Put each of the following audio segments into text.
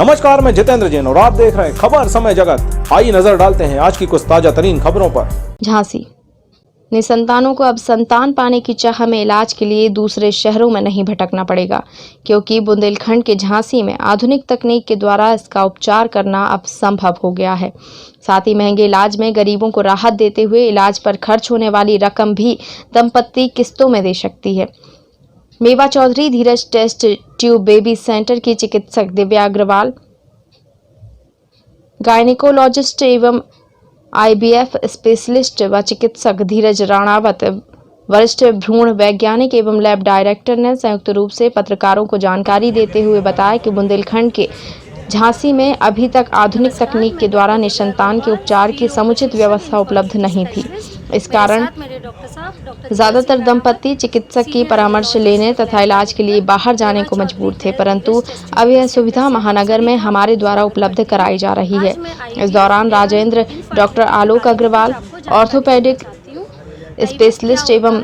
नमस्कार, मैं जितेंद्र जैन और आप देख रहे हैं खबर समय जगत। आइए नजर डालते हैं आज की कुछ ताजा तरीन खबरों पर। झांसी निसंतानों को अब संतान पाने की चाह में इलाज के लिए दूसरे शहरों में नहीं भटकना पड़ेगा, क्योंकि बुंदेलखंड के झांसी में आधुनिक तकनीक के द्वारा इसका उपचार करना अब संभव हो गया है। साथ ही महंगे इलाज में गरीबों को राहत देते हुए इलाज पर खर्च होने वाली रकम भी दंपत्ति किस्तों में दे सकती है। मेवा चौधरी धीरज टेस्ट ट्यूब बेबी सेंटर की चिकित्सक दिव्या अग्रवाल, गायनिकोलॉजिस्ट एवं आईवीएफ स्पेशलिस्ट व चिकित्सक धीरज राणावत, वरिष्ठ भ्रूण वैज्ञानिक एवं लैब डायरेक्टर ने संयुक्त रूप से पत्रकारों को जानकारी देते हुए बताया कि बुंदेलखंड के झांसी में अभी तक आधुनिक तकनीक के द्वारा निसंतान के उपचार की समुचित व्यवस्था उपलब्ध नहीं थी। इस कारण ज्यादातर दंपत्ति चिकित्सक की परामर्श लेने तथा इलाज के लिए बाहर जाने को मजबूर थे, परंतु अब यह सुविधा महानगर में हमारे द्वारा उपलब्ध कराई जा रही है। इस दौरान राजेंद्र, डॉक्टर आलोक अग्रवाल, ऑर्थोपेडिक स्पेशलिस्ट एवं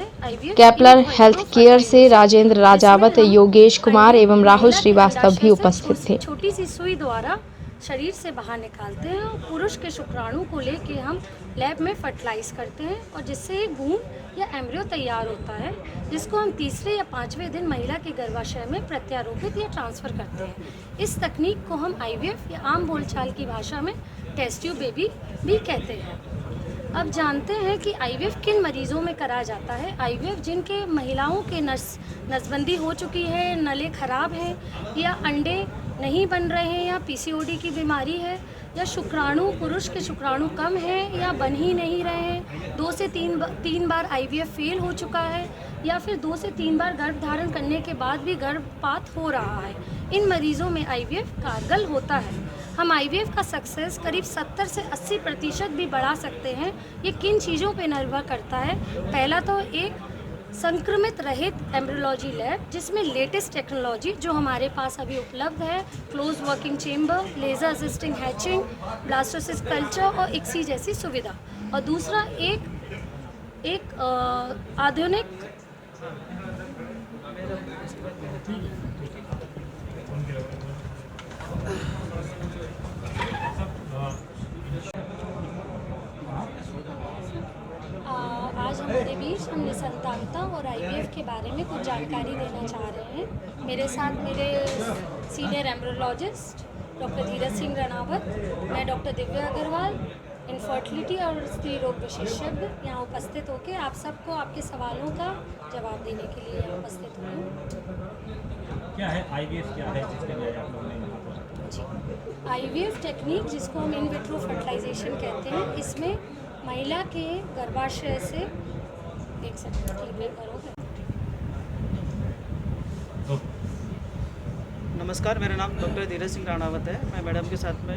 कैपलर हेल्थ केयर से राजेंद्र राजावत, योगेश कुमार एवं राहुल श्रीवास्तव भी उपस्थित थे। छोटी सी सुई द्वारा शरीर से बाहर निकालते हैं और पुरुष के शुक्राणु को लेके हम लैब में फर्टिलाइज करते हैं और जिससे एक भ्रूण या एम्ब्रियो तैयार होता है, जिसको हम तीसरे या पाँचवें दिन महिला के गर्भाशय में प्रत्यारोपित या ट्रांसफ़र करते हैं। इस तकनीक को हम आईवीएफ या आम बोलचाल की भाषा में टेस्ट ट्यूब बेबी भी कहते हैं। अब जानते हैं कि आईवीएफ किन मरीजों में करा जाता है। आईवीएफ जिनके महिलाओं के नसबंदी हो चुकी है, नली खराब है या अंडे नहीं बन रहे हैं या पीसीओडी की बीमारी है या शुक्राणु, पुरुष के शुक्राणु कम है या बन ही नहीं रहे हैं, 2 से 3 बार आईवीएफ फेल हो चुका है या फिर 2 से 3 बार गर्भ धारण करने के बाद भी गर्भपात हो रहा है। इन मरीजों में आईवीएफ कारगर होता है। हम आईवीएफ का सक्सेस करीब 70 से 80% भी बढ़ा सकते हैं। ये किन चीज़ों पे निर्भर करता है। पहला तो एक संक्रमित रहित एम्ब्रियोलॉजी लैब, जिसमें लेटेस्ट टेक्नोलॉजी जो हमारे पास अभी उपलब्ध है, close working chamber, laser assisting hatching, blastocyst culture और इक्सी जैसी सुविधा। और दूसरा एक आधुनिक आज हमारे बीच हम निसंतानता और आईवीएफ के बारे में कुछ जानकारी देना चाह रहे हैं। मेरे साथ मेरे senior embryologist doctor Dheeraj Singh Ranawat, मैं डॉक्टर दिव्या अग्रवाल, इनफर्टिलिटी और स्त्री रोग विशेषज्ञ यहाँ उपस्थित होकर आप सबको आपके सवालों का जवाब देने के लिए यहाँ उपस्थित हुई हूँ। क्या है आईवीएफ, क्या है जिसके लिए आप लोगों ने यहाँ पर? आईवीएफ टेक्निक, जिसको हम इन विट्रो फर्टिलाइजेशन कहते हैं, इसमें महिला के गर्भाशय से देख सकते हैं, ठीक है, करोगे। नमस्कार, मेरा नाम डॉक्टर धीरज सिंह राणावत है। मैं मैडम के साथ में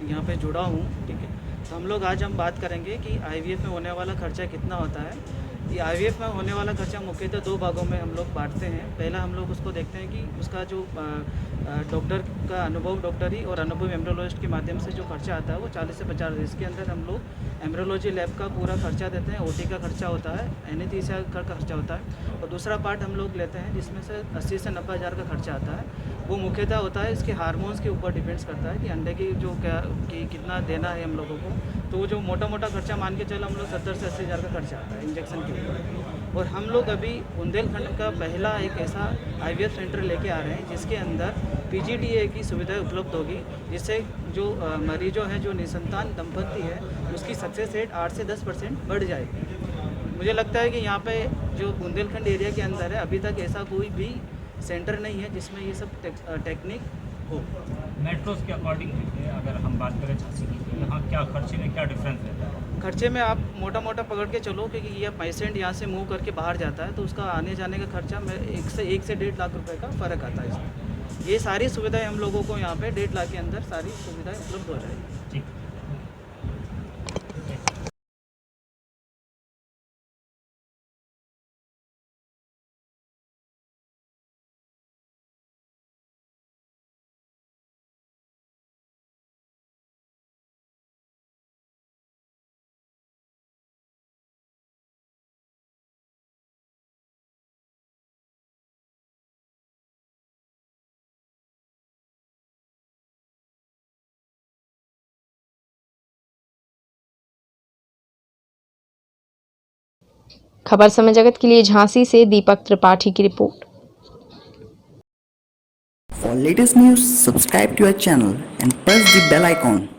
यहाँ पे जुड़ा हूँ, ठीक है। तो हम लोग आज बात करेंगे कि आईवीएफ में होने वाला खर्चा कितना होता है। ये आईवीएफ में होने वाला खर्चा मुख्यतः 2 भागों में हम लोग बांटते हैं। पहला हम लोग उसको देखते हैं कि उसका जो डॉक्टर का अनुभव, डॉक्टरी और अनुभवी एम्ब्रियोलॉजिस्ट के माध्यम से जो खर्चा आता है वो 40 से 50। इसके अंदर हम लोग एम्ब्रियोलॉजी लैब का पूरा खर्चा देते हैं, ओटी का खर्चा होता है, एनेस्थीसिया का खर्चा होता है। और दूसरा पार्ट हम लोग लेते हैं जिसमें से 80 से 90 हज़ार का खर्चा आता है। वो मुख्यतः होता है इसके हार्मोन्स के ऊपर डिपेंड्स करता है कि अंडे की जो कितना देना है हम लोगों को। तो वो जो मोटा खर्चा मान के चलो हम लोग 70 से 80 हज़ार का खर्चा आता है इंजेक्शन के ऊपर। और हम लोग अभी बुंदेलखंड का पहला एक ऐसा आईवीएफ सेंटर लेके आ रहे हैं जिसके अंदर पीजीडीए की सुविधाएं उपलब्ध होगी, जिससे जो मरीजों हैं, जो निसंतान दंपत्ति है, उसकी सक्सेस रेट 8 से 10% बढ़ जाएगी। मुझे लगता है कि यहाँ पे जो बुंदेलखंड एरिया के अंदर है, अभी तक ऐसा कोई भी सेंटर नहीं है जिसमें ये सब टेक्निक हो। मेट्रोस के अकॉर्डिंग अगर हम बात करें झांसी की, तो यहाँ क्या खर्चे में क्या डिफरेंस रहता है? खर्चे में आप मोटा पकड़ के चलो, क्योंकि ये पेशेंट यहाँ से मूव करके बाहर जाता है तो उसका आने जाने का खर्चा में 1 से 1.5 लाख रुपए का फ़र्क आता है इसमें। ये सारी सुविधाएं हम लोगों को यहाँ पे 1.5 लाख के अंदर सारी सुविधाएं उपलब्ध हो जाएगी। ठीक। खबर समय जगत के लिए झांसी से दीपक त्रिपाठी की report. For latest news, subscribe to our channel and press the bell icon.